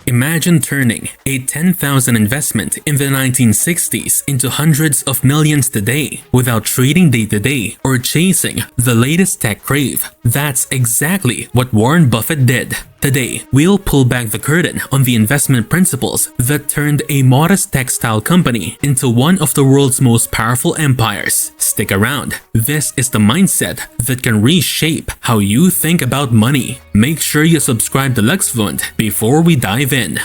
Imagine turning a 10,000 investment in the 1960s into hundreds of millions today without trading day to day or chasing the latest tech crave. That's exactly what Warren Buffett did. Today, we'll pull back the curtain on the investment principles that turned a modest textile company into one of the world's most powerful empires. Stick around. This is the mindset that can reshape how you think about money. Make sure you subscribe to LuxFluent before we dive in.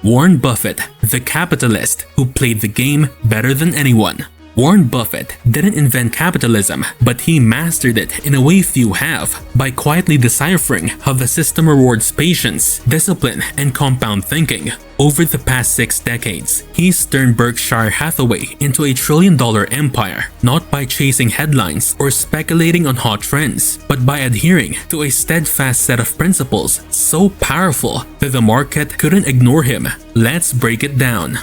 Warren Buffett, the capitalist who played the game better than anyone. Warren Buffett didn't invent capitalism, but he mastered it in a way few have, by quietly deciphering how the system rewards patience, discipline, and compound thinking. Over the past 6 decades, he's turned Berkshire Hathaway into a trillion-dollar empire, not by chasing headlines or speculating on hot trends, but by adhering to a steadfast set of principles so powerful that the market couldn't ignore him. Let's break it down.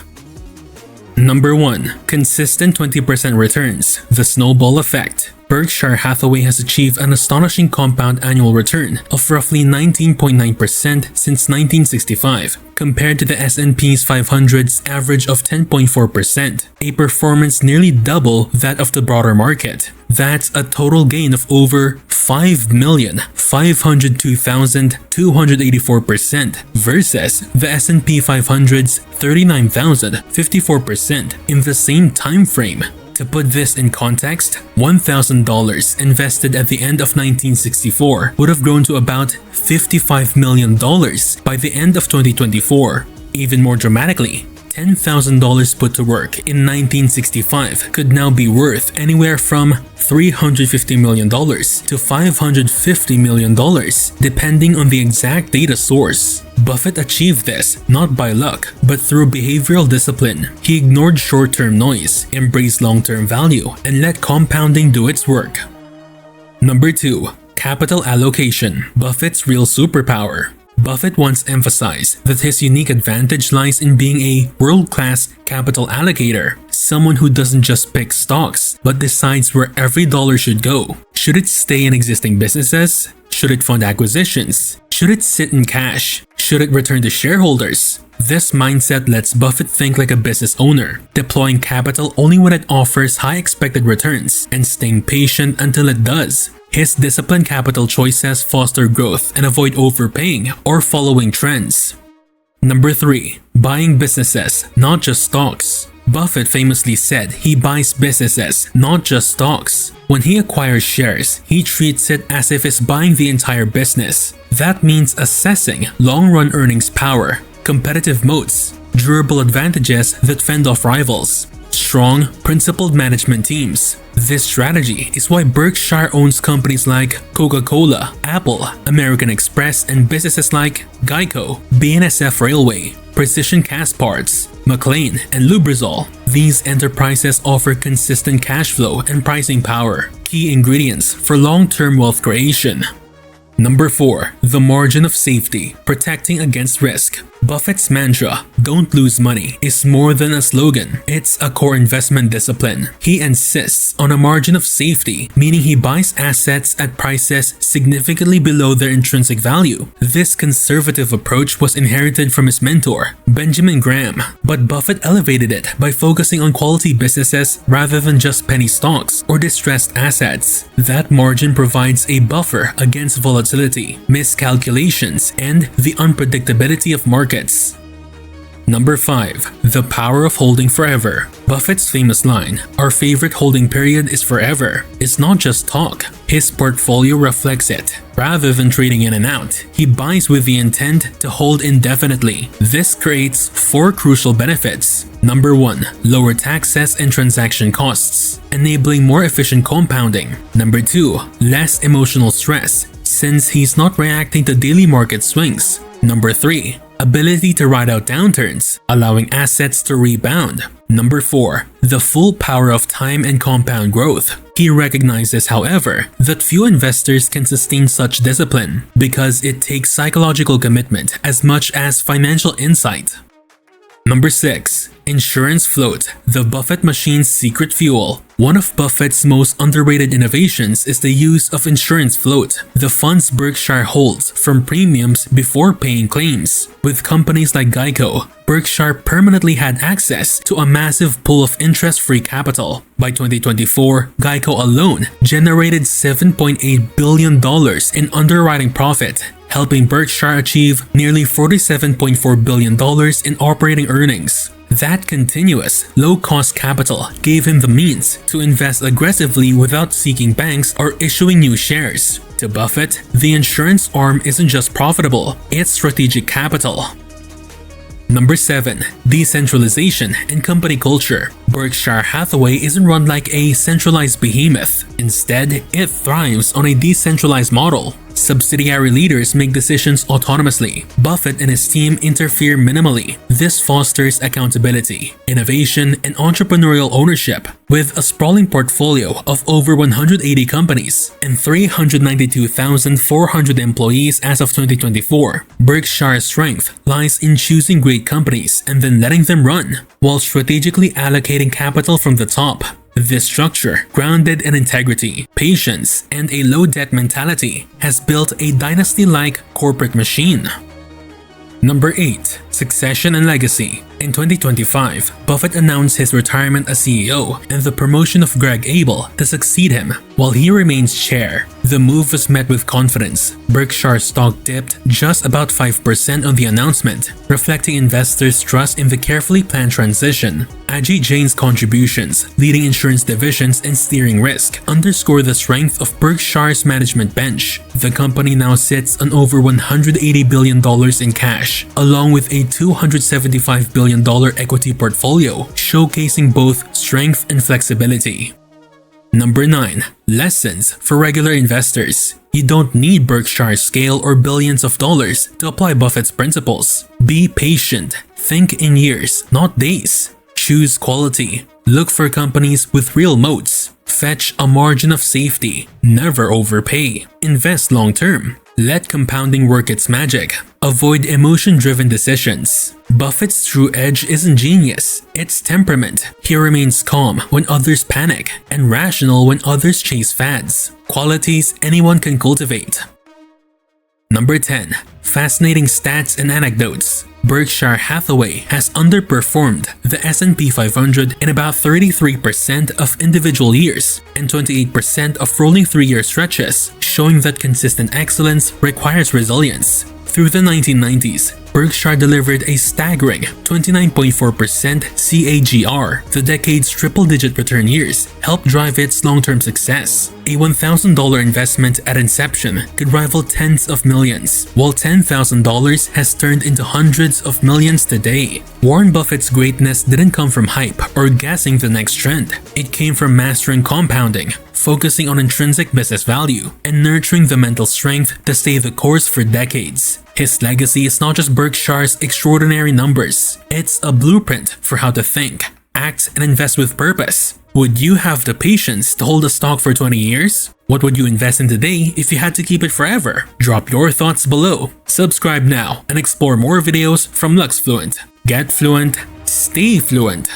Number 1. Consistent 20% returns. The snowball effect. Berkshire Hathaway has achieved an astonishing compound annual return of roughly 19.9% since 1965, compared to the S&P 500's average of 10.4%, a performance nearly double that of the broader market. That's a total gain of over 5,502,284% versus the S&P 500's 39,054% in the same time frame. To put this in context, $1,000 invested at the end of 1964 would have grown to about $55 million by the end of 2024. Even more dramatically, $10,000 put to work in 1965 could now be worth anywhere from $350 million to $550 million, depending on the exact data source. Buffett achieved this not by luck, but through behavioral discipline. He ignored short-term noise, embraced long-term value, and let compounding do its work. Number 2. Capital allocation. Buffett's real superpower. Buffett once emphasized that his unique advantage lies in being a world-class capital allocator, someone who doesn't just pick stocks, but decides where every dollar should go. Should it stay in existing businesses? Should it fund acquisitions? Should it sit in cash? Should it return to shareholders? This mindset lets Buffett think like a business owner, deploying capital only when it offers high expected returns and staying patient until it does. His disciplined capital choices foster growth and avoid overpaying or following trends. Number 3. Buying businesses, not just stocks. Buffett famously said he buys businesses, not just stocks. When he acquires shares, he treats it as if he's buying the entire business. That means assessing long-run earnings power, competitive moats, durable advantages that fend off rivals, strong, principled management teams. This strategy is why Berkshire owns companies like Coca-Cola, Apple, American Express, and businesses like Geico, BNSF Railway, Precision Cast Parts, McLean, and Lubrizol. These enterprises offer consistent cash flow and pricing power, key ingredients for long-term wealth creation. Number 4. The margin of safety, protecting against risk. Buffett's mantra, "Don't lose money," is more than a slogan. It's a core investment discipline. He insists on a margin of safety, meaning he buys assets at prices significantly below their intrinsic value. This conservative approach was inherited from his mentor, Benjamin Graham, but Buffett elevated it by focusing on quality businesses rather than just penny stocks or distressed assets. That margin provides a buffer against volatility, miscalculations, and the unpredictability of markets. Number 5. The power of holding forever. Buffett's famous line, "Our favorite holding period is forever," is not just talk. His portfolio reflects it. Rather than trading in and out, he buys with the intent to hold indefinitely. This creates 4 crucial benefits. Number 1. Lower taxes and transaction costs, enabling more efficient compounding. Number 2. Less emotional stress, since he's not reacting to daily market swings. Number 3. Ability to ride out downturns, allowing assets to rebound. Number 4. The full power of time and compound growth. He recognizes, however, that few investors can sustain such discipline because it takes psychological commitment as much as financial insight. Number 6. Insurance float, the Buffett machine's secret fuel. One of Buffett's most underrated innovations is the use of insurance float, the funds Berkshire holds from premiums before paying claims. With companies like Geico, Berkshire permanently had access to a massive pool of interest-free capital. By 2024, Geico alone generated $7.8 billion in underwriting profit, helping Berkshire achieve nearly $47.4 billion in operating earnings. That continuous, low-cost capital gave him the means to invest aggressively without seeking banks or issuing new shares. To Buffett, the insurance arm isn't just profitable, it's strategic capital. Number 7. Decentralization and company culture. Berkshire Hathaway isn't run like a centralized behemoth. Instead, it thrives on a decentralized model. Subsidiary leaders make decisions autonomously. Buffett and his team interfere minimally. This fosters accountability, innovation, and entrepreneurial ownership. With a sprawling portfolio of over 180 companies and 392,400 employees as of 2024, Berkshire's strength lies in choosing great companies and then letting them run, while strategically allocating capital from the top. This structure, grounded in integrity, patience, and a low-debt mentality, has built a dynasty-like corporate machine. Number 8. Succession and legacy. In 2025, Buffett announced his retirement as CEO and the promotion of Greg Abel to succeed him, while he remains chair. The move was met with confidence. Berkshire's stock dipped just about 5% on the announcement, reflecting investors' trust in the carefully planned transition. Ajit Jain's contributions, leading insurance divisions and steering risk, underscore the strength of Berkshire's management bench. The company now sits on over $180 billion in cash, along with a $275 billion equity portfolio, showcasing both strength and flexibility. Number 9. Lessons for regular investors. You don't need Berkshire's scale or billions of dollars to apply Buffett's principles. Be patient. Think in years, not days. Choose quality. Look for companies with real moats. Fetch a margin of safety. Never overpay. Invest long-term. Let compounding work its magic. Avoid emotion-driven decisions. Buffett's true edge isn't genius, it's temperament. He remains calm when others panic and rational when others chase fads. Qualities anyone can cultivate. Number 10. Fascinating stats and anecdotes. Berkshire Hathaway has underperformed the S&P 500 in about 33% of individual years and 28% of rolling 3-year stretches, showing that consistent excellence requires resilience. Through the 1990s, Berkshire delivered a staggering 29.4% CAGR. The decade's triple-digit return years helped drive its long-term success. A $1,000 investment at inception could rival tens of millions, while $10,000 has turned into hundreds of millions today. Warren Buffett's greatness didn't come from hype or guessing the next trend. It came from mastering compounding, focusing on intrinsic business value, and nurturing the mental strength to stay the course for decades. His legacy is not just Berkshire's extraordinary numbers, it's a blueprint for how to think, act, and invest with purpose. Would you have the patience to hold a stock for 20 years? What would you invest in today if you had to keep it forever? Drop your thoughts below. Subscribe now and explore more videos from LuxFluent. Get fluent, stay fluent.